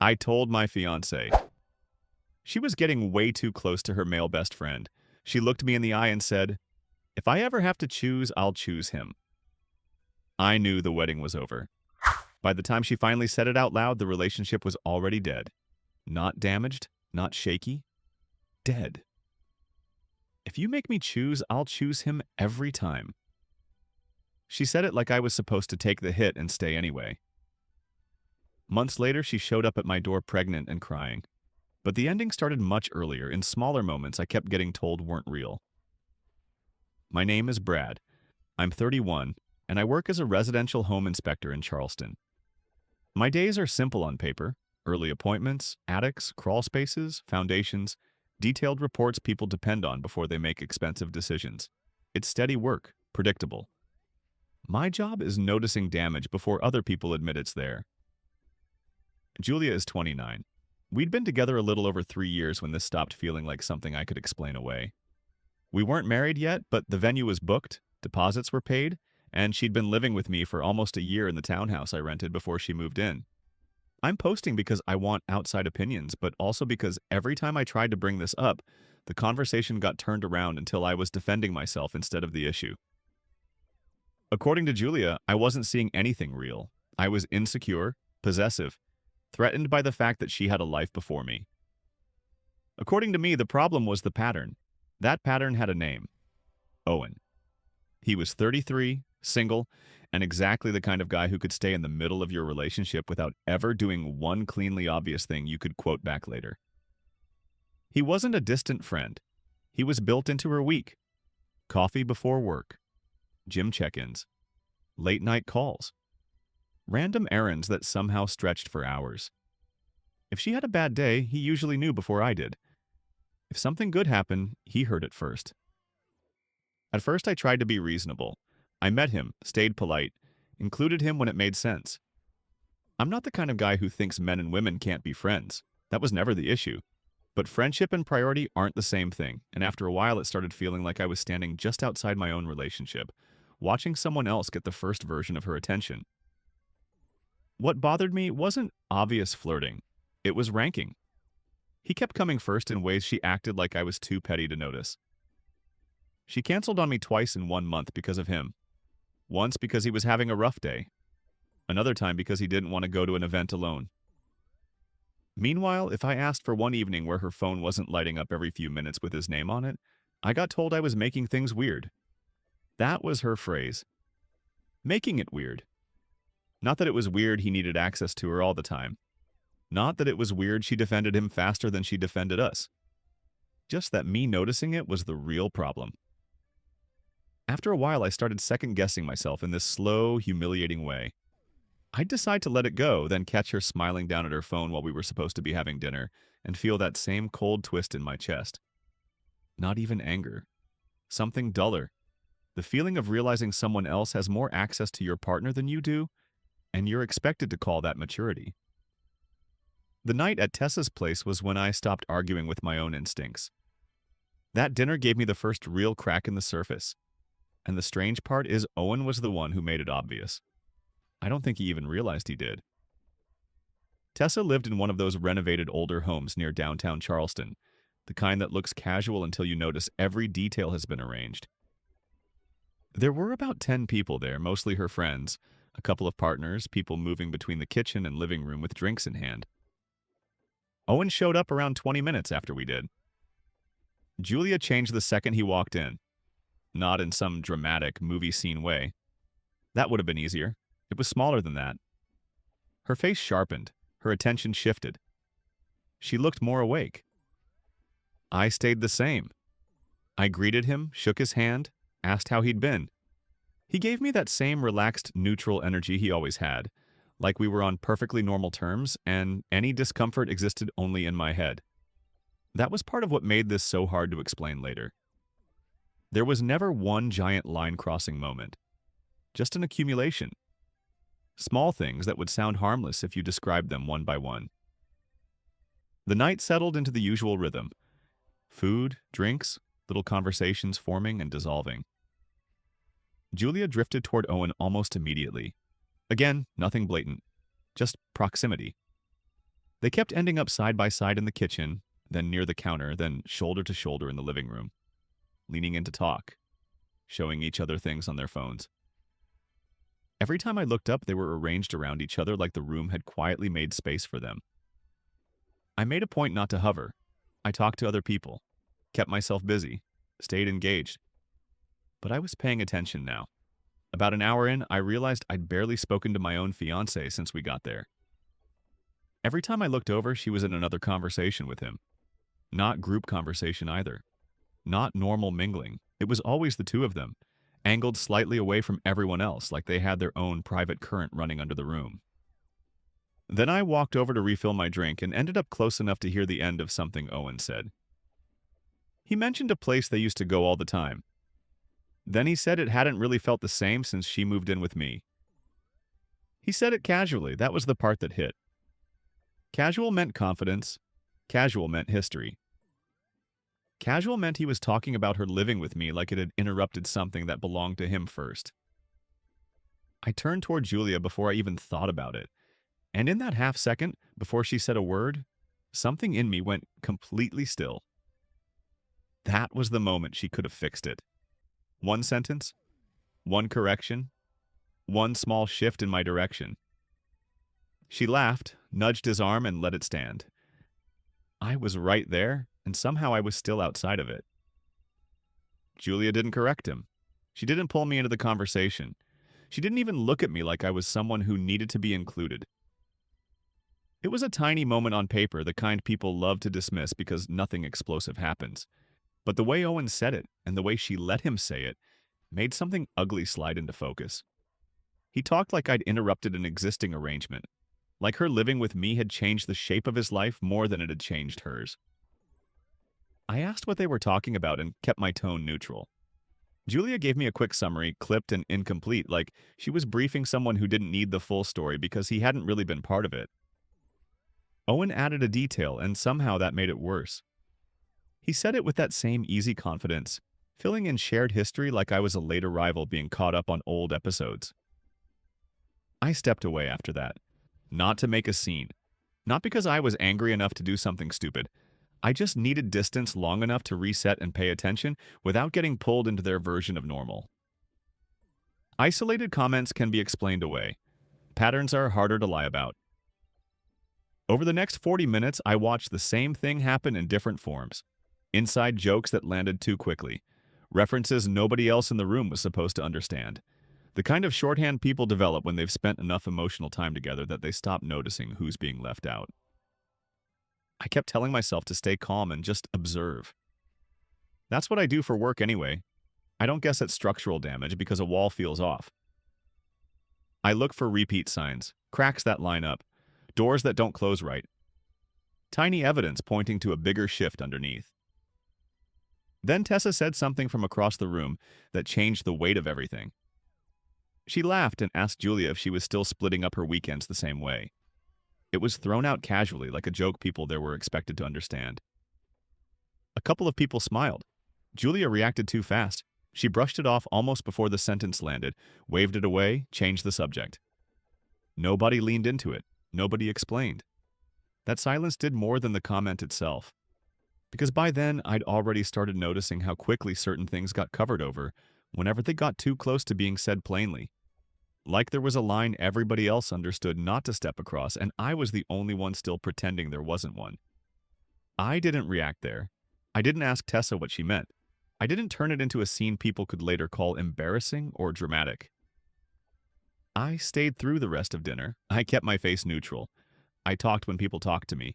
I told my fiance. She was getting way too close to her male best friend. She looked me in the eye and said, "If I ever have to choose, I'll choose him." I knew the wedding was over. By the time she finally said it out loud, the relationship was already dead. Not damaged, not shaky, dead. If you make me choose, I'll choose him every time. She said it like I was supposed to take the hit and stay anyway. Months later, she showed up at my door pregnant and crying. But the ending started much earlier, in smaller moments I kept getting told weren't real. My name is Brad. I'm 31, and I work as a residential home inspector in Charleston. My days are simple on paper: early appointments, attics, crawl spaces, foundations, detailed reports people depend on before they make expensive decisions. It's steady work, predictable. My job is noticing damage before other people admit it's there. Julia is 29. We'd been together a little over 3 years when this stopped feeling like something I could explain away. We weren't married yet, but the venue was booked, deposits were paid, and she'd been living with me for almost a year in the townhouse I rented before she moved in. I'm posting because I want outside opinions, but also because every time I tried to bring this up, the conversation got turned around until I was defending myself instead of the issue. According to Julia, I wasn't seeing anything real. I was insecure, possessive, threatened by the fact that she had a life before me. According to me, the problem was the pattern. That pattern had a name: Owen. He was 33, single, and exactly the kind of guy who could stay in the middle of your relationship without ever doing one cleanly obvious thing you could quote back later. He wasn't a distant friend. He was built into her week: coffee before work, gym check-ins, late-night calls, random errands that somehow stretched for hours. If she had a bad day, he usually knew before I did. If something good happened, he heard it first. At first, I tried to be reasonable. I met him, stayed polite, included him when it made sense. I'm not the kind of guy who thinks men and women can't be friends. That was never the issue. But friendship and priority aren't the same thing, and after a while it started feeling like I was standing just outside my own relationship, watching someone else get the first version of her attention. What bothered me wasn't obvious flirting. It was ranking. He kept coming first in ways she acted like I was too petty to notice. She canceled on me twice in 1 month because of him. Once because he was having a rough day. Another time because he didn't want to go to an event alone. Meanwhile, if I asked for one evening where her phone wasn't lighting up every few minutes with his name on it, I got told I was making things weird. That was her phrase. Making it weird. Not that it was weird he needed access to her all the time. Not that it was weird she defended him faster than she defended us. Just that me noticing it was the real problem. After a while, I started second-guessing myself in this slow, humiliating way. I'd decide to let it go, then catch her smiling down at her phone while we were supposed to be having dinner, and feel that same cold twist in my chest. Not even anger. Something duller. The feeling of realizing someone else has more access to your partner than you do, and you're expected to call that maturity. The night at Tessa's place was when I stopped arguing with my own instincts. That dinner gave me the first real crack in the surface. And the strange part is Owen was the one who made it obvious. I don't think he even realized he did. Tessa lived in one of those renovated older homes near downtown Charleston, the kind that looks casual until you notice every detail has been arranged. There were about 10 people there, mostly her friends, a couple of partners, people moving between the kitchen and living room with drinks in hand. Owen showed up around 20 minutes after we did. Julia changed the second he walked in. Not in some dramatic, movie scene way. That would have been easier. It was smaller than that. Her face sharpened. Her attention shifted. She looked more awake. I stayed the same. I greeted him, shook his hand, asked how he'd been. He gave me that same relaxed, neutral energy he always had, like we were on perfectly normal terms, and any discomfort existed only in my head. That was part of what made this so hard to explain later. There was never one giant line-crossing moment. Just an accumulation. Small things that would sound harmless if you described them one by one. The night settled into the usual rhythm. Food, drinks, little conversations forming and dissolving. Julia drifted toward Owen almost immediately. Again, nothing blatant. Just proximity. They kept ending up side by side in the kitchen, then near the counter, then shoulder to shoulder in the living room, leaning in to talk, showing each other things on their phones. Every time I looked up, they were arranged around each other like the room had quietly made space for them. I made a point not to hover. I talked to other people, kept myself busy, stayed engaged. But I was paying attention now. About an hour in, I realized I'd barely spoken to my own fiancé since we got there. Every time I looked over, she was in another conversation with him. Not group conversation either. Not normal mingling. It was always the two of them, angled slightly away from everyone else like they had their own private current running under the room. Then I walked over to refill my drink and ended up close enough to hear the end of something Owen said. He mentioned a place they used to go all the time. Then he said it hadn't really felt the same since she moved in with me. He said it casually. That was the part that hit. Casual meant confidence. Casual meant history. Casual meant he was talking about her living with me like it had interrupted something that belonged to him first. I turned toward Julia before I even thought about it. And in that half second, before she said a word, something in me went completely still. That was the moment she could have fixed it. One sentence, one correction, one small shift in my direction. She laughed, nudged his arm, and let it stand. I was right there, and somehow I was still outside of it. Julia didn't correct him. She didn't pull me into the conversation. She didn't even look at me like I was someone who needed to be included. It was a tiny moment on paper, the kind people love to dismiss because nothing explosive happens. But the way Owen said it, and the way she let him say it, made something ugly slide into focus. He talked like I'd interrupted an existing arrangement, like her living with me had changed the shape of his life more than it had changed hers. I asked what they were talking about and kept my tone neutral. Julia gave me a quick summary, clipped and incomplete, like she was briefing someone who didn't need the full story because he hadn't really been part of it. Owen added a detail, and somehow that made it worse. He said it with that same easy confidence, filling in shared history like I was a late arrival being caught up on old episodes. I stepped away after that, not to make a scene, not because I was angry enough to do something stupid. I just needed distance long enough to reset and pay attention without getting pulled into their version of normal. Isolated comments can be explained away. Patterns are harder to lie about. Over the next 40 minutes, I watched the same thing happen in different forms. Inside jokes that landed too quickly. References nobody else in the room was supposed to understand. The kind of shorthand people develop when they've spent enough emotional time together that they stop noticing who's being left out. I kept telling myself to stay calm and just observe. That's what I do for work anyway. I don't guess at structural damage because a wall feels off. I look for repeat signs, cracks that line up, doors that don't close right. Tiny evidence pointing to a bigger shift underneath. Then Tessa said something from across the room that changed the weight of everything. She laughed and asked Julia if she was still splitting up her weekends the same way. It was thrown out casually, like a joke people there were expected to understand. A couple of people smiled. Julia reacted too fast. She brushed it off almost before the sentence landed, waved it away, changed the subject. Nobody leaned into it. Nobody explained. That silence did more than the comment itself. Because by then, I'd already started noticing how quickly certain things got covered over whenever they got too close to being said plainly. Like there was a line everybody else understood not to step across, and I was the only one still pretending there wasn't one. I didn't react there. I didn't ask Tessa what she meant. I didn't turn it into a scene people could later call embarrassing or dramatic. I stayed through the rest of dinner. I kept my face neutral. I talked when people talked to me.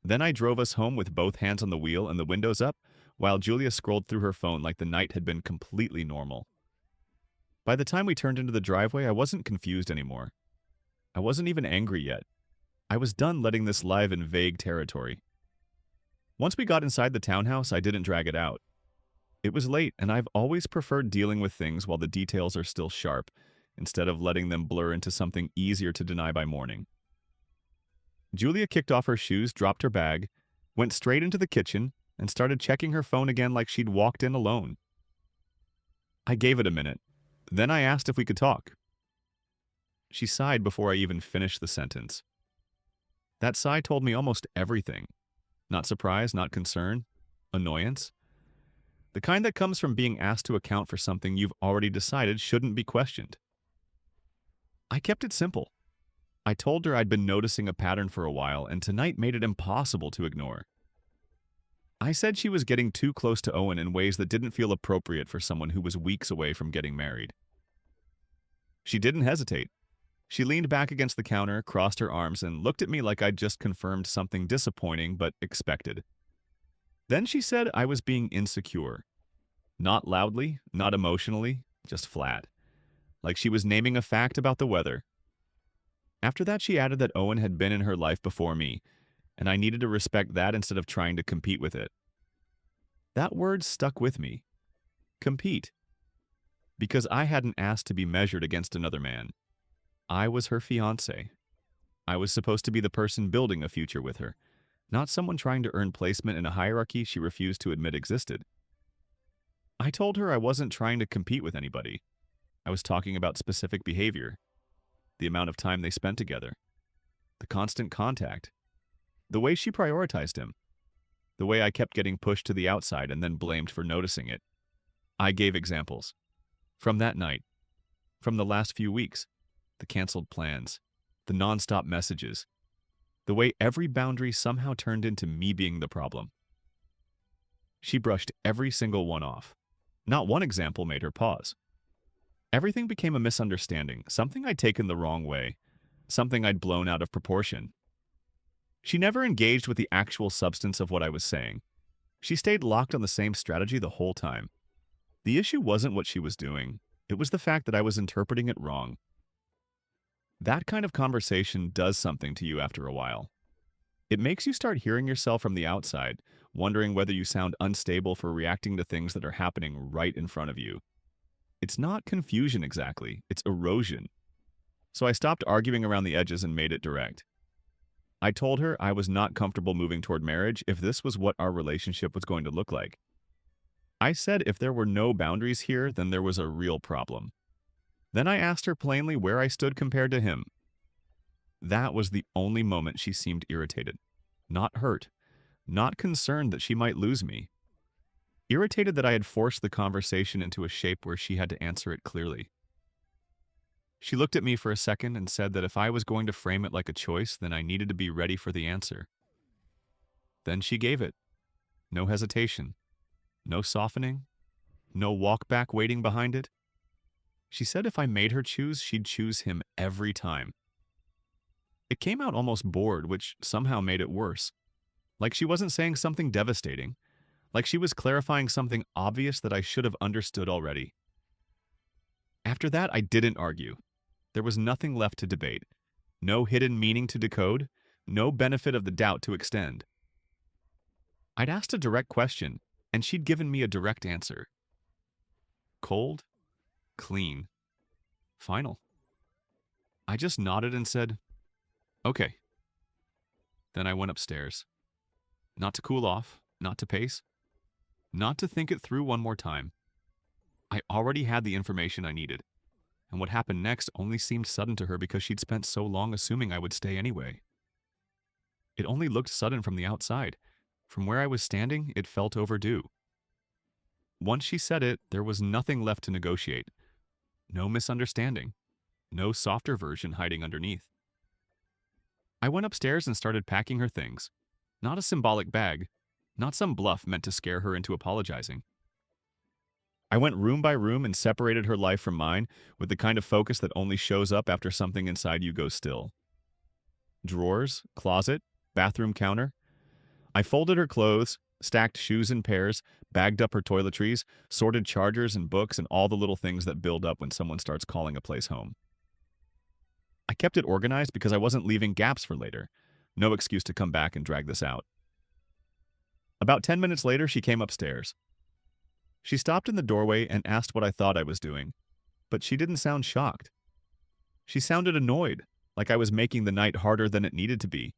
Then I drove us home with both hands on the wheel and the windows up, while Julia scrolled through her phone like the night had been completely normal. By the time we turned into the driveway, I wasn't confused anymore. I wasn't even angry yet. I was done letting this live in vague territory. Once we got inside the townhouse, I didn't drag it out. It was late, and I've always preferred dealing with things while the details are still sharp, instead of letting them blur into something easier to deny by morning. Julia kicked off her shoes, dropped her bag, went straight into the kitchen, and started checking her phone again like she'd walked in alone. I gave it a minute. Then I asked if we could talk. She sighed before I even finished the sentence. That sigh told me almost everything. Not surprise, not concern, annoyance. The kind that comes from being asked to account for something you've already decided shouldn't be questioned. I kept it simple. I told her I'd been noticing a pattern for a while, and tonight made it impossible to ignore. I said she was getting too close to Owen in ways that didn't feel appropriate for someone who was weeks away from getting married. She didn't hesitate. She leaned back against the counter, crossed her arms, and looked at me like I'd just confirmed something disappointing but expected. Then she said I was being insecure. Not loudly, not emotionally, just flat. Like she was naming a fact about the weather. After that, she added that Owen had been in her life before me, and I needed to respect that instead of trying to compete with it. That word stuck with me. Compete. Because I hadn't asked to be measured against another man. I was her fiancé. I was supposed to be the person building a future with her, not someone trying to earn placement in a hierarchy she refused to admit existed. I told her I wasn't trying to compete with anybody. I was talking about specific behavior, the amount of time they spent together, the constant contact, the way she prioritized him, the way I kept getting pushed to the outside and then blamed for noticing it. I gave examples. From that night, from the last few weeks, the canceled plans, the nonstop messages, the way every boundary somehow turned into me being the problem. She brushed every single one off. Not one example made her pause. Everything became a misunderstanding, something I'd taken the wrong way, something I'd blown out of proportion. She never engaged with the actual substance of what I was saying. She stayed locked on the same strategy the whole time. The issue wasn't what she was doing. It was the fact that I was interpreting it wrong. That kind of conversation does something to you after a while. It makes you start hearing yourself from the outside, wondering whether you sound unstable for reacting to things that are happening right in front of you. It's not confusion exactly, it's erosion. So I stopped arguing around the edges and made it direct. I told her I was not comfortable moving toward marriage if this was what our relationship was going to look like. I said if there were no boundaries here, then there was a real problem. Then I asked her plainly where I stood compared to him. That was the only moment she seemed irritated. Not hurt. Not concerned that she might lose me. Irritated that I had forced the conversation into a shape where she had to answer it clearly. She looked at me for a second and said that if I was going to frame it like a choice, then I needed to be ready for the answer. Then she gave it. No hesitation. No softening. No walk back waiting behind it. She said if I made her choose, she'd choose him every time. It came out almost bored, which somehow made it worse. Like she wasn't saying something devastating. Like she was clarifying something obvious that I should have understood already. After that, I didn't argue. There was nothing left to debate. No hidden meaning to decode. No benefit of the doubt to extend. I'd asked a direct question, and she'd given me a direct answer. Cold, clean, final. I just nodded and said, okay. Then I went upstairs. Not to cool off, not to pace, not to think it through one more time. I already had the information I needed, and what happened next only seemed sudden to her because she'd spent so long assuming I would stay anyway. It only looked sudden from the outside. From where I was standing, it felt overdue. Once she said it, there was nothing left to negotiate. No misunderstanding. No softer version hiding underneath. I went upstairs and started packing her things. Not a symbolic bag. Not some bluff meant to scare her into apologizing. I went room by room and separated her life from mine with the kind of focus that only shows up after something inside you goes still. Drawers, closet, bathroom counter. I folded her clothes, stacked shoes in pairs, bagged up her toiletries, sorted chargers and books and all the little things that build up when someone starts calling a place home. I kept it organized because I wasn't leaving gaps for later. No excuse to come back and drag this out. About 10 minutes later, she came upstairs. She stopped in the doorway and asked what I thought I was doing, but she didn't sound shocked. She sounded annoyed, like I was making the night harder than it needed to be.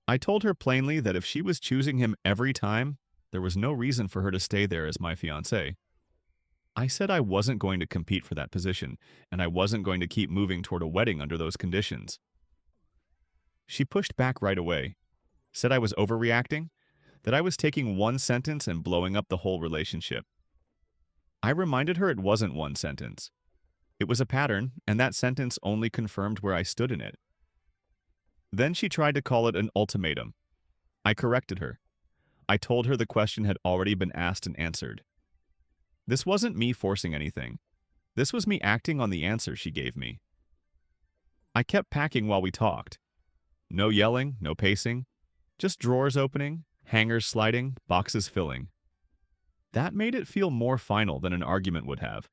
I told her plainly that if she was choosing him every time, there was no reason for her to stay there as my fiancé. I said I wasn't going to compete for that position, and I wasn't going to keep moving toward a wedding under those conditions. She pushed back right away, said I was overreacting, that I was taking one sentence and blowing up the whole relationship. I reminded her it wasn't one sentence. It was a pattern, and that sentence only confirmed where I stood in it. Then she tried to call it an ultimatum. I corrected her. I told her the question had already been asked and answered. This wasn't me forcing anything. This was me acting on the answer she gave me. I kept packing while we talked. No yelling, no pacing, just drawers opening, hangers sliding, boxes filling. That made it feel more final than an argument would have.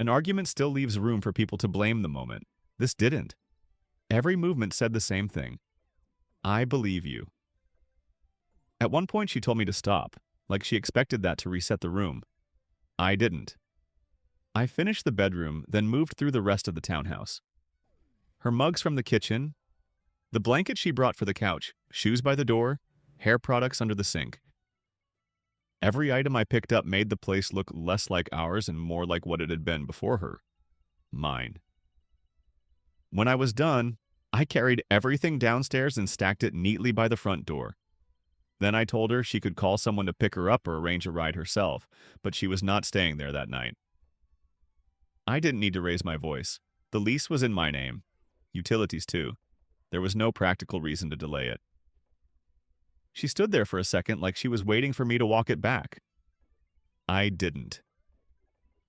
An argument still leaves room for people to blame the moment. This didn't. Every movement said the same thing. I believe you. At one point she told me to stop, like she expected that to reset the room. I didn't. I finished the bedroom, then moved through the rest of the townhouse. Her mugs from the kitchen, the blanket she brought for the couch, shoes by the door, hair products under the sink. Every item I picked up made the place look less like ours and more like what it had been before her. Mine. When I was done, I carried everything downstairs and stacked it neatly by the front door. Then I told her she could call someone to pick her up or arrange a ride herself, but she was not staying there that night. I didn't need to raise my voice. The lease was in my name. Utilities too. There was no practical reason to delay it. She stood there for a second like she was waiting for me to walk it back. I didn't.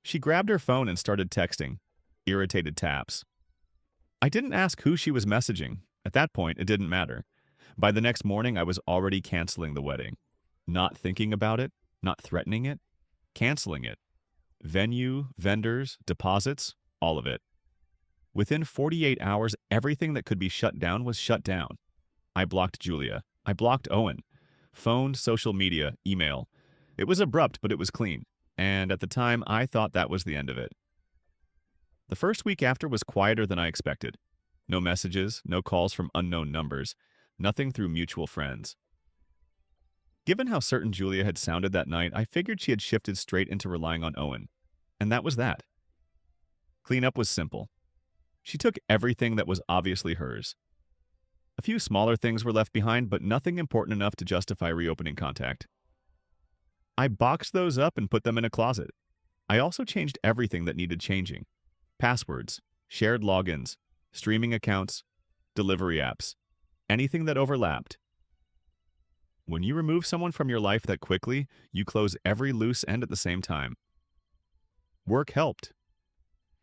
She grabbed her phone and started texting. Irritated taps. I didn't ask who she was messaging. At that point, it didn't matter. By the next morning, I was already canceling the wedding. Not thinking about it, not threatening it, canceling it. Venue, vendors, deposits, all of it. Within 48 hours, everything that could be shut down was shut down. I blocked Julia. I blocked Owen. Phone, social media, email. It was abrupt, but it was clean. And at the time, I thought that was the end of it. The first week after was quieter than I expected. No messages, no calls from unknown numbers, nothing through mutual friends. Given how certain Julia had sounded that night, I figured she had shifted straight into relying on Owen. And that was that. Cleanup was simple. She took everything that was obviously hers. A few smaller things were left behind, but nothing important enough to justify reopening contact. I boxed those up and put them in a closet. I also changed everything that needed changing. Passwords, shared logins, streaming accounts, delivery apps, anything that overlapped. When you remove someone from your life that quickly, you close every loose end at the same time. Work helped.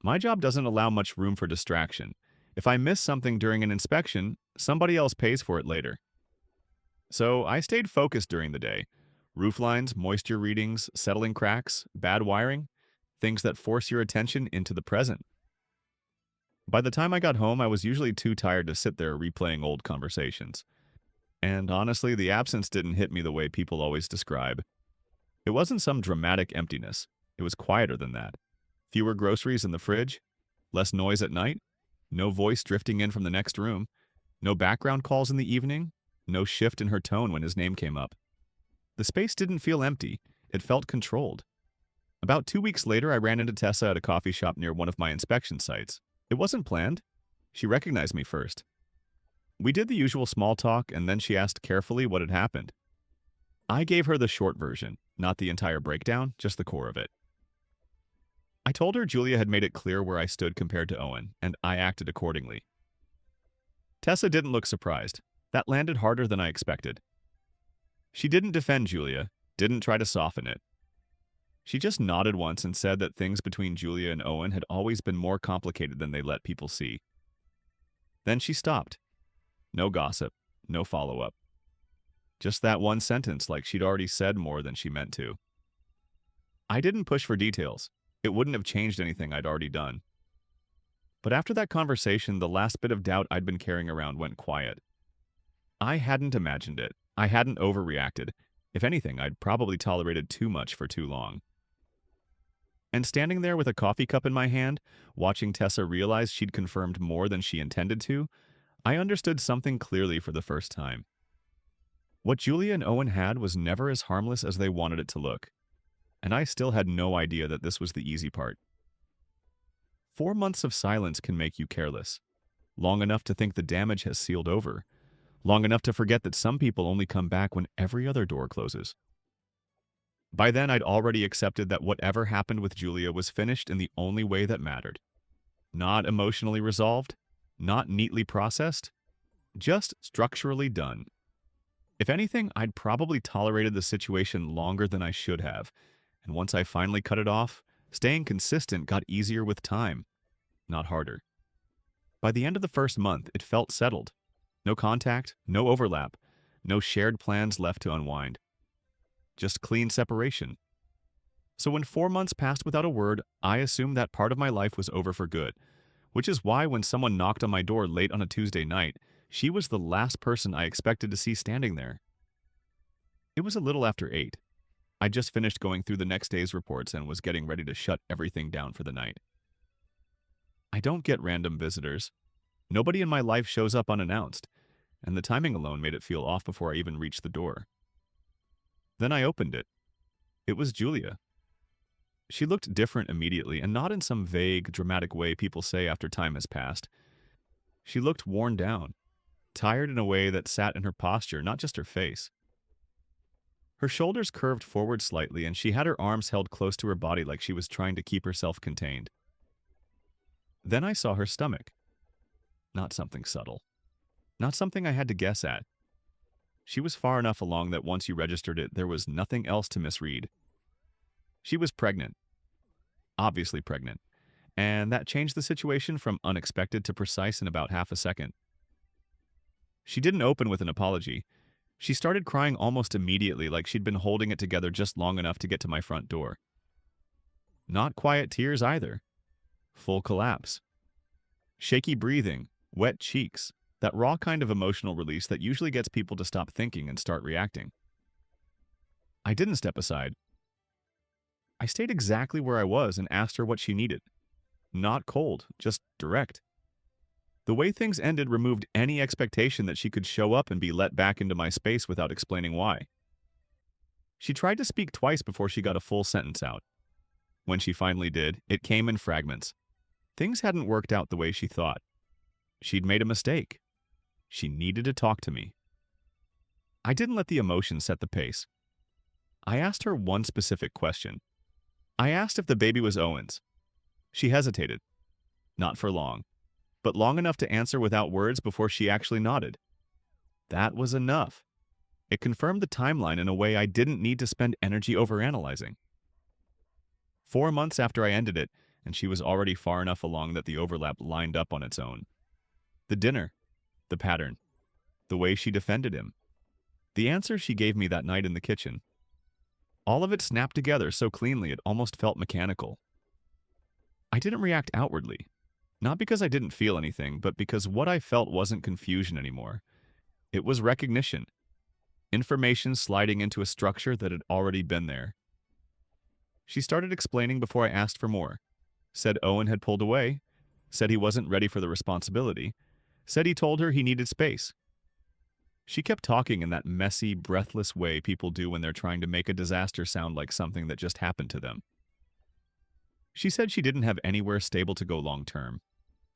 My job doesn't allow much room for distraction. If I miss something during an inspection, somebody else pays for it later. So I stayed focused during the day. Roof lines, moisture readings, settling cracks, bad wiring, things that force your attention into the present. By the time I got home, I was usually too tired to sit there replaying old conversations. And honestly, the absence didn't hit me the way people always describe. It wasn't some dramatic emptiness. It was quieter than that. Fewer groceries in the fridge, less noise at night, no voice drifting in from the next room, no background calls in the evening, no shift in her tone when his name came up. The space didn't feel empty. It felt controlled. About 2 weeks later, I ran into Tessa at a coffee shop near one of my inspection sites. It wasn't planned. She recognized me first. We did the usual small talk, and then she asked carefully what had happened. I gave her the short version, not the entire breakdown, just the core of it. I told her Julia had made it clear where I stood compared to Owen, and I acted accordingly. Tessa didn't look surprised. That landed harder than I expected. She didn't defend Julia, didn't try to soften it. She just nodded once and said that things between Julia and Owen had always been more complicated than they let people see. Then she stopped. No gossip, no follow-up. Just that one sentence like she'd already said more than she meant to. I didn't push for details. It wouldn't have changed anything I'd already done. But after that conversation, the last bit of doubt I'd been carrying around went quiet. I hadn't imagined it. I hadn't overreacted. If anything, I'd probably tolerated too much for too long. And standing there with a coffee cup in my hand, watching Tessa realize she'd confirmed more than she intended to, I understood something clearly for the first time. What Julia and Owen had was never as harmless as they wanted it to look. And I still had no idea that this was the easy part. 4 months of silence can make you careless. long enough to think the damage has sealed over, long enough to forget that some people only come back when every other door closes. By then, I'd already accepted that whatever happened with Julia was finished in the only way that mattered. Not emotionally resolved, not neatly processed, just structurally done. If anything, I'd probably tolerated the situation longer than I should have, and once I finally cut it off, staying consistent got easier with time, not harder. By the end of the first month, it felt settled. No contact, no overlap, no shared plans left to unwind. Just clean separation. So when 4 months passed without a word, I assumed that part of my life was over for good, which is why when someone knocked on my door late on a Tuesday night, she was the last person I expected to see standing there. It was a little after 8. I just finished going through the next day's reports and was getting ready to shut everything down for the night. I don't get random visitors. Nobody in my life shows up unannounced, and the timing alone made it feel off before I even reached the door. Then I opened it. It was Julia. She looked different immediately, and not in some vague, dramatic way people say after time has passed. She looked worn down, tired in a way that sat in her posture, not just her face. Her shoulders curved forward slightly, and she had her arms held close to her body like she was trying to keep herself contained. Then I saw her stomach. Not something subtle. Not something I had to guess at. She was far enough along that once you registered it, there was nothing else to misread. She was pregnant. Obviously pregnant. And that changed the situation from unexpected to precise in about half a second. She didn't open with an apology. She started crying almost immediately, like she'd been holding it together just long enough to get to my front door. Not quiet tears either. Full collapse. Shaky breathing, wet cheeks, that raw kind of emotional release that usually gets people to stop thinking and start reacting. I didn't step aside. I stayed exactly where I was and asked her what she needed. Not cold, just direct. The way things ended removed any expectation that she could show up and be let back into my space without explaining why. She tried to speak twice before she got a full sentence out. When she finally did, it came in fragments. Things hadn't worked out the way she thought. She'd made a mistake. She needed to talk to me. I didn't let the emotion set the pace. I asked her one specific question. I asked if the baby was Owen's. She hesitated. Not for long, but long enough to answer without words before she actually nodded. That was enough. It confirmed the timeline in a way I didn't need to spend energy overanalyzing. 4 months after I ended it, and she was already far enough along that the overlap lined up on its own. The dinner, the pattern, the way she defended him, the answer she gave me that night in the kitchen. All of it snapped together so cleanly it almost felt mechanical. I didn't react outwardly, not because I didn't feel anything, but because what I felt wasn't confusion anymore. It was recognition. Information sliding into a structure that had already been there. She started explaining before I asked for more. Said Owen had pulled away. Said he wasn't ready for the responsibility. Said he told her he needed space. She kept talking in that messy, breathless way people do when they're trying to make a disaster sound like something that just happened to them. She said she didn't have anywhere stable to go long term.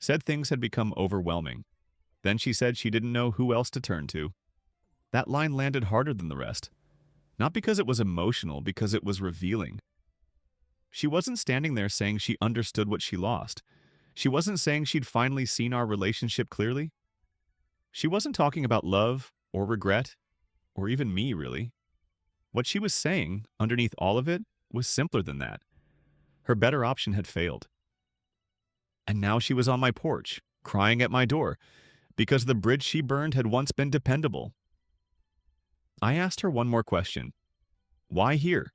Said things had become overwhelming. Then she said she didn't know who else to turn to. That line landed harder than the rest. Not because it was emotional, because it was revealing. She wasn't standing there saying she understood what she lost. She wasn't saying she'd finally seen our relationship clearly. She wasn't talking about love or regret, or even me, really. What she was saying, underneath all of it, was simpler than that. Her better option had failed. And now she was on my porch, crying at my door, because the bridge she burned had once been dependable. I asked her one more question. Why here?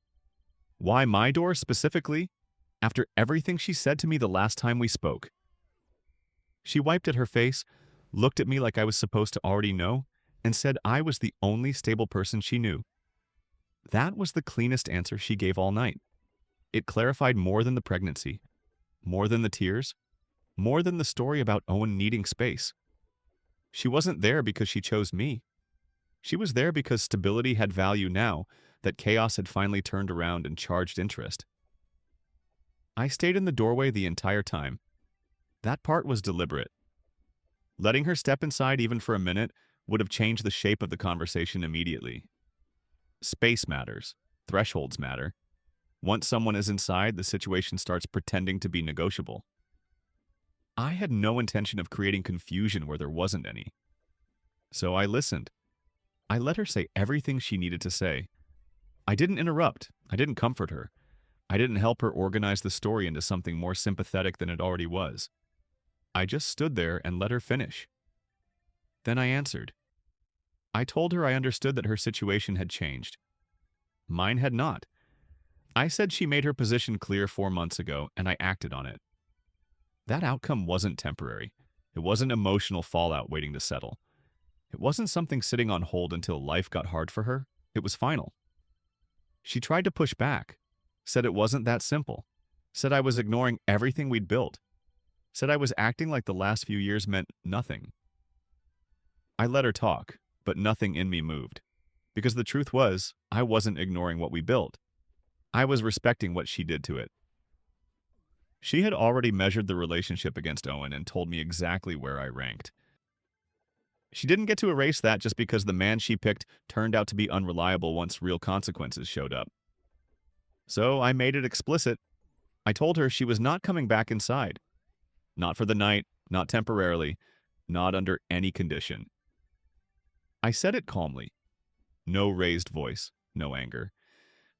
Why my door specifically, after everything she said to me the last time we spoke? She wiped at her face, looked at me like I was supposed to already know, and said I was the only stable person she knew. That was the cleanest answer she gave all night. It clarified more than the pregnancy, more than the tears, more than the story about Owen needing space. She wasn't there because she chose me. She was there because stability had value now that chaos had finally turned around and charged interest. I stayed in the doorway the entire time. That part was deliberate. Letting her step inside even for a minute would have changed the shape of the conversation immediately. Space matters. Thresholds matter. Once someone is inside, the situation starts pretending to be negotiable. I had no intention of creating confusion where there wasn't any. So I listened. I let her say everything she needed to say. I didn't interrupt. I didn't comfort her. I didn't help her organize the story into something more sympathetic than it already was. I just stood there and let her finish. Then I answered. I told her I understood that her situation had changed. Mine had not. I said she made her position clear 4 months ago, and I acted on it. That outcome wasn't temporary. It wasn't emotional fallout waiting to settle. It wasn't something sitting on hold until life got hard for her. It was final. She tried to push back, said it wasn't that simple, said I was ignoring everything we'd built, said I was acting like the last few years meant nothing. I let her talk, but nothing in me moved. Because the truth was, I wasn't ignoring what we built. I was respecting what she did to it. She had already measured the relationship against Owen and told me exactly where I ranked. She didn't get to erase that just because the man she picked turned out to be unreliable once real consequences showed up. So I made it explicit. I told her she was not coming back inside. Not for the night, not temporarily, not under any condition. I said it calmly. No raised voice, no anger.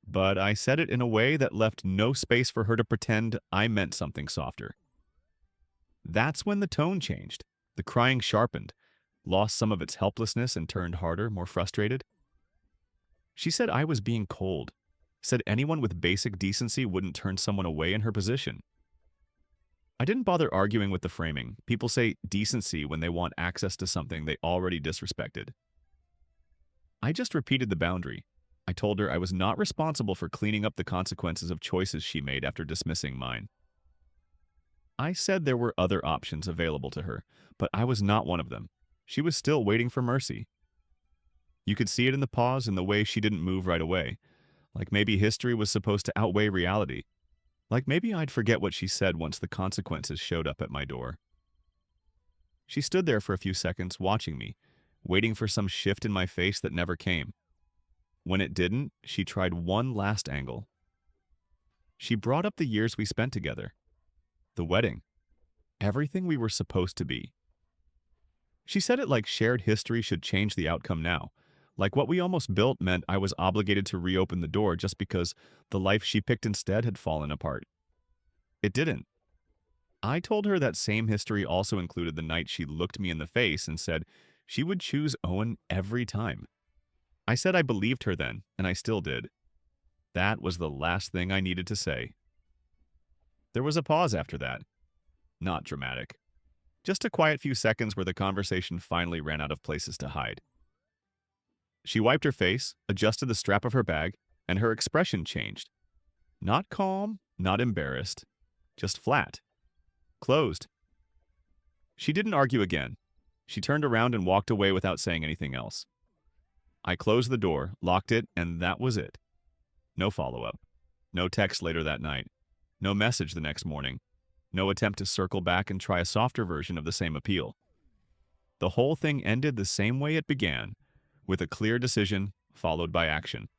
But I said it in a way that left no space for her to pretend I meant something softer. That's when the tone changed. The crying sharpened, lost some of its helplessness and turned harder, more frustrated. She said I was being cold, said anyone with basic decency wouldn't turn someone away in her position. I didn't bother arguing with the framing. People say decency when they want access to something they already disrespected. I just repeated the boundary. I told her I was not responsible for cleaning up the consequences of choices she made after dismissing mine. I said there were other options available to her, but I was not one of them. She was still waiting for mercy. You could see it in the pause and the way she didn't move right away. Like maybe history was supposed to outweigh reality. Like maybe I'd forget what she said once the consequences showed up at my door. She stood there for a few seconds, watching me, waiting for some shift in my face that never came. When it didn't, she tried one last angle. She brought up the years we spent together. The wedding. Everything we were supposed to be. She said it like shared history should change the outcome now. Like what we almost built meant I was obligated to reopen the door just because the life she picked instead had fallen apart. It didn't. I told her that same history also included the night she looked me in the face and said she would choose Owen every time. I said I believed her then, and I still did. That was the last thing I needed to say. There was a pause after that. Not dramatic. Just a quiet few seconds where the conversation finally ran out of places to hide. She wiped her face, adjusted the strap of her bag, and her expression changed. Not calm, not embarrassed, just flat. Closed. She didn't argue again. She turned around and walked away without saying anything else. I closed the door, locked it, and that was it. No follow-up. No text later that night. No message the next morning. No attempt to circle back and try a softer version of the same appeal. The whole thing ended the same way it began, with a clear decision followed by action.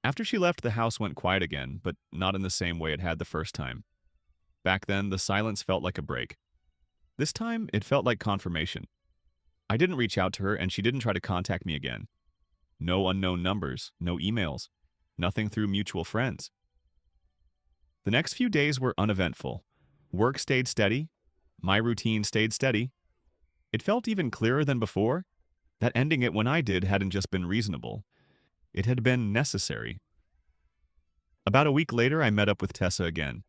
After she left, the house went quiet again, but not in the same way it had the first time. Back then, the silence felt like a break. This time, it felt like confirmation. I didn't reach out to her, and she didn't try to contact me again. No unknown numbers, no emails, nothing through mutual friends. The next few days were uneventful. Work stayed steady. My routine stayed steady. It felt even clearer than before that ending it when I did hadn't just been reasonable. It had been necessary. About a week later, I met up with Tessa again.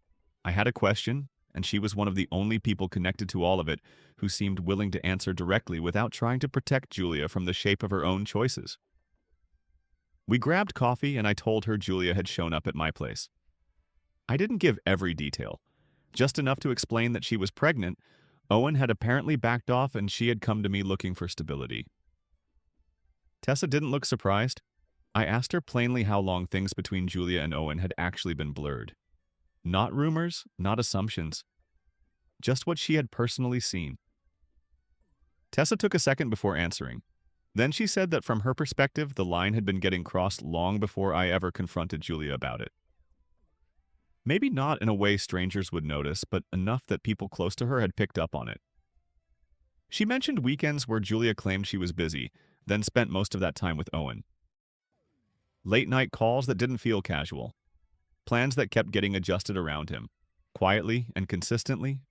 I had a question, and she was one of the only people connected to all of it who seemed willing to answer directly without trying to protect Julia from the shape of her own choices. We grabbed coffee, and I told her Julia had shown up at my place. I didn't give every detail, just enough to explain that she was pregnant. Owen had apparently backed off, and she had come to me looking for stability. Tessa didn't look surprised. I asked her plainly how long things between Julia and Owen had actually been blurred. Not rumors, not assumptions. Just what she had personally seen. Tessa took a second before answering. Then she said that from her perspective, the line had been getting crossed long before I ever confronted Julia about it. Maybe not in a way strangers would notice, but enough that people close to her had picked up on it. She mentioned weekends where Julia claimed she was busy, then spent most of that time with Owen. Late-night calls that didn't feel casual. Plans that kept getting adjusted around him, quietly and consistently,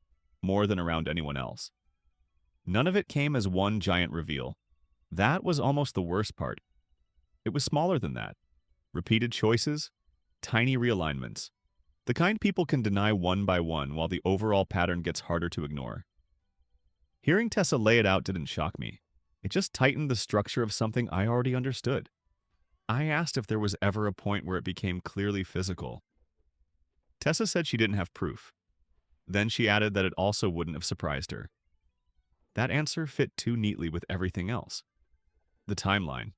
more than around anyone else. None of it came as one giant reveal. That was almost the worst part. It was smaller than that. Repeated choices, tiny realignments. The kind people can deny one by one while the overall pattern gets harder to ignore. Hearing Tessa lay it out didn't shock me. It just tightened the structure of something I already understood. I asked if there was ever a point where it became clearly physical. Tessa said she didn't have proof. Then she added that it also wouldn't have surprised her. That answer fit too neatly with everything else. The timeline,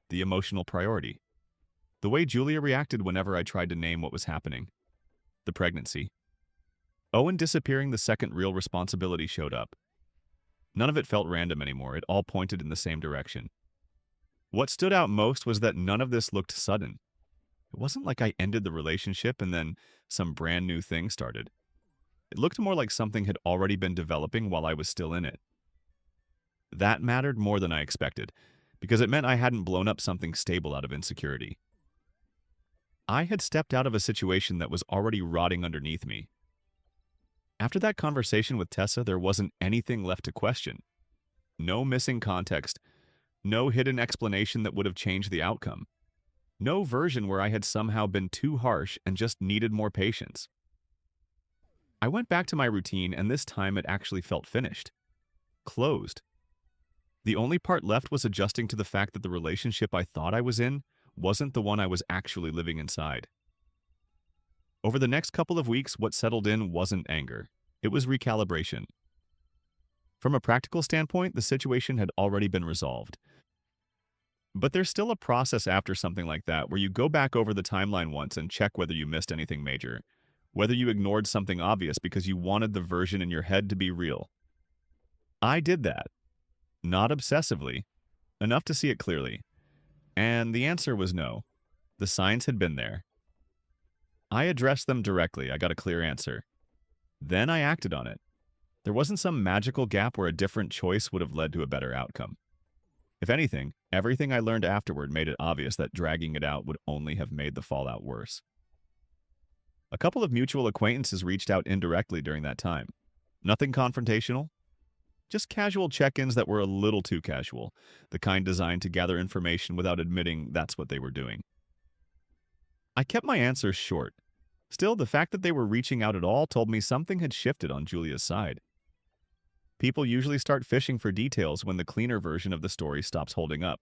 the emotional priority, the way Julia reacted whenever I tried to name what was happening, the pregnancy. Owen disappearing the second real responsibility showed up. None of it felt random anymore, it all pointed in the same direction. What stood out most was that none of this looked sudden. It wasn't like I ended the relationship and then some brand new thing started. It looked more like something had already been developing while I was still in it. That mattered more than I expected, because it meant I hadn't blown up something stable out of insecurity. I had stepped out of a situation that was already rotting underneath me. After that conversation with Tessa, there wasn't anything left to question. No missing context, no hidden explanation that would have changed the outcome. No version where I had somehow been too harsh and just needed more patience. I went back to my routine, and this time it actually felt finished. Closed. The only part left was adjusting to the fact that the relationship I thought I was in wasn't the one I was actually living inside. Over the next couple of weeks, what settled in wasn't anger. It was recalibration. From a practical standpoint, the situation had already been resolved. But there's still a process after something like that where you go back over the timeline once and check whether you missed anything major, whether you ignored something obvious because you wanted the version in your head to be real. I did that. Not obsessively, enough to see it clearly. And the answer was no. The signs had been there. I addressed them directly. I got a clear answer. Then I acted on it. There wasn't some magical gap where a different choice would have led to a better outcome. If anything, everything I learned afterward made it obvious that dragging it out would only have made the fallout worse. A couple of mutual acquaintances reached out indirectly during that time. Nothing confrontational. Just casual check-ins that were a little too casual, the kind designed to gather information without admitting that's what they were doing. I kept my answers short. Still, the fact that they were reaching out at all told me something had shifted on Julia's side. People usually start fishing for details when the cleaner version of the story stops holding up.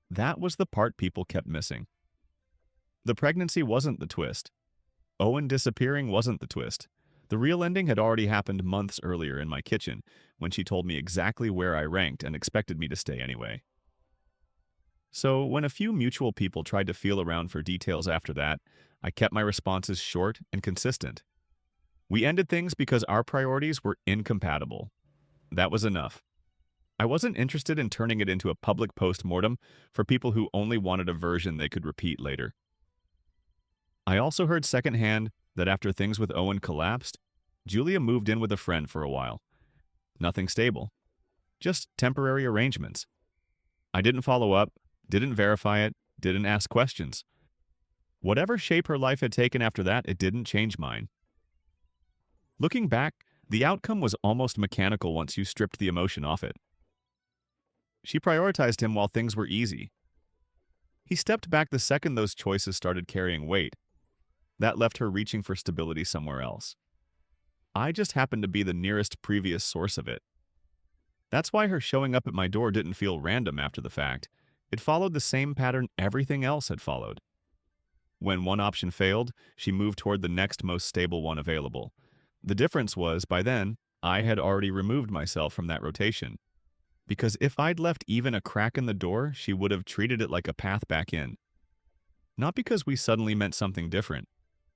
That was the part people kept missing. The pregnancy wasn't the twist. Owen disappearing wasn't the twist. The real ending had already happened months earlier in my kitchen, when she told me exactly where I ranked and expected me to stay anyway. So when a few mutual people tried to feel around for details after that, I kept my responses short and consistent. We ended things because our priorities were incompatible. That was enough. I wasn't interested in turning it into a public post-mortem for people who only wanted a version they could repeat later. I also heard secondhand that after things with Owen collapsed, Julia moved in with a friend for a while. Nothing stable. Just temporary arrangements. I didn't follow up, didn't verify it, didn't ask questions. Whatever shape her life had taken after that, it didn't change mine. Looking back, the outcome was almost mechanical once you stripped the emotion off it. She prioritized him while things were easy. He stepped back the second those choices started carrying weight. That left her reaching for stability somewhere else. I just happened to be the nearest previous source of it. That's why her showing up at my door didn't feel random after the fact. It followed the same pattern everything else had followed. When one option failed, she moved toward the next most stable one available. The difference was, by then, I had already removed myself from that rotation. Because if I'd left even a crack in the door, she would have treated it like a path back in. Not because we suddenly meant something different.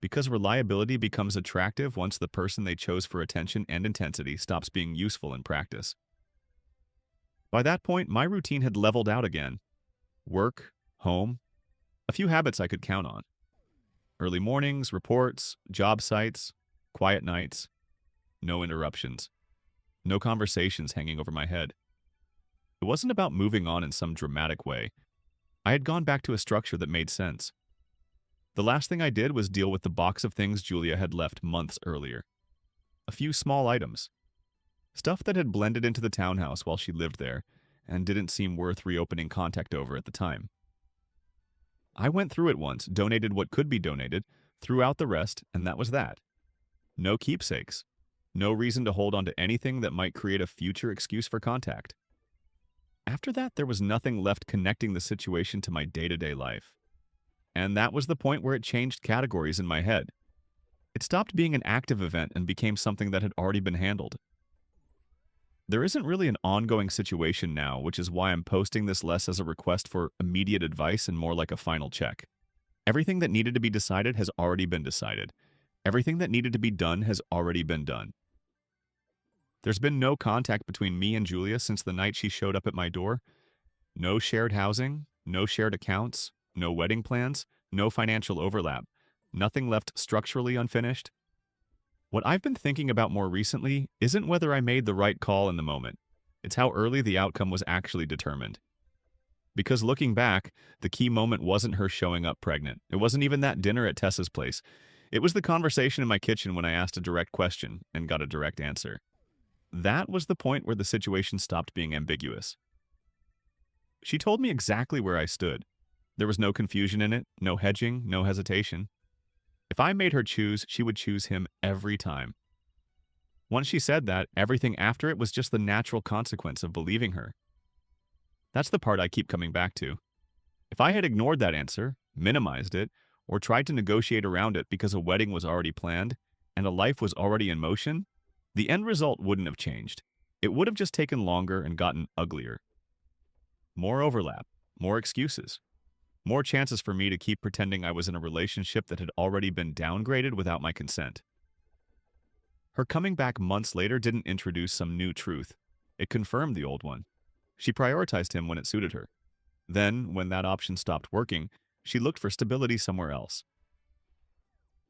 Because reliability becomes attractive once the person they chose for attention and intensity stops being useful in practice. By that point, my routine had leveled out again. Work, home, a few habits I could count on. Early mornings, reports, job sites, quiet nights, no interruptions, no conversations hanging over my head. It wasn't about moving on in some dramatic way. I had gone back to a structure that made sense. The last thing I did was deal with the box of things Julia had left months earlier. A few small items. Stuff that had blended into the townhouse while she lived there and didn't seem worth reopening contact over at the time. I went through it once, donated what could be donated, threw out the rest, and that was that. No keepsakes. No reason to hold on to anything that might create a future excuse for contact. After that, there was nothing left connecting the situation to my day-to-day life. And that was the point where it changed categories in my head. It stopped being an active event and became something that had already been handled. There isn't really an ongoing situation now, which is why I'm posting this less as a request for immediate advice and more like a final check. Everything that needed to be decided has already been decided. Everything that needed to be done has already been done. There's been no contact between me and Julia since the night she showed up at my door. No shared housing, no shared accounts, no wedding plans, no financial overlap. Nothing left structurally unfinished. What I've been thinking about more recently isn't whether I made the right call in the moment. It's how early the outcome was actually determined. Because looking back, the key moment wasn't her showing up pregnant. It wasn't even that dinner at Tessa's place. It was the conversation in my kitchen when I asked a direct question and got a direct answer. That was the point where the situation stopped being ambiguous. She told me exactly where I stood. There was no confusion in it, no hedging, no hesitation. If I made her choose, she would choose him every time. Once she said that, everything after it was just the natural consequence of believing her. That's the part I keep coming back to. If I had ignored that answer, minimized it, or tried to negotiate around it because a wedding was already planned and a life was already in motion, the end result wouldn't have changed. It would have just taken longer and gotten uglier. More overlap, more excuses, more chances for me to keep pretending I was in a relationship that had already been downgraded without my consent. Her coming back months later didn't introduce some new truth. It confirmed the old one. She prioritized him when it suited her. Then, when that option stopped working, she looked for stability somewhere else.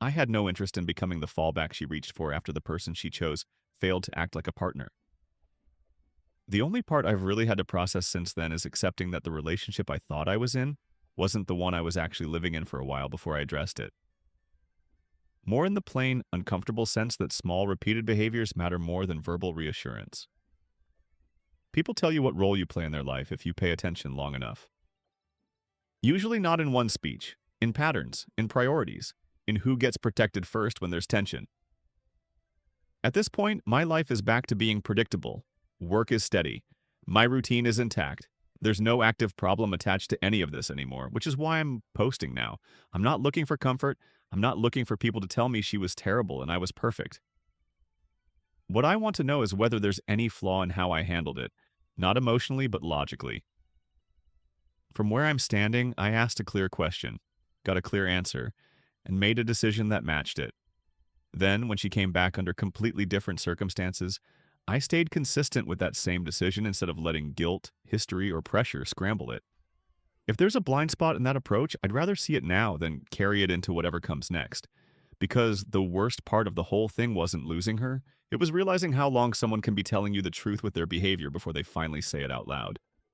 I had no interest in becoming the fallback she reached for after the person she chose failed to act like a partner. The only part I've really had to process since then is accepting that the relationship I thought I was in wasn't the one I was actually living in for a while before I addressed it. More in the plain, uncomfortable sense that small, repeated behaviors matter more than verbal reassurance. People tell you what role you play in their life if you pay attention long enough. Usually not in one speech, in patterns, in priorities, in who gets protected first when there's tension. At this point, my life is back to being predictable. Work is steady. My routine is intact. There's no active problem attached to any of this anymore, which is why I'm posting now. I'm not looking for comfort. I'm not looking for people to tell me she was terrible and I was perfect. What I want to know is whether there's any flaw in how I handled it, not emotionally but logically. From where I'm standing, I asked a clear question, got a clear answer, and made a decision that matched it. Then, when she came back under completely different circumstances, I stayed consistent with that same decision instead of letting guilt, history, or pressure scramble it. If there's a blind spot in that approach, I'd rather see it now than carry it into whatever comes next. Because the worst part of the whole thing wasn't losing her, it was realizing how long someone can be telling you the truth with their behavior before they finally say it out loud.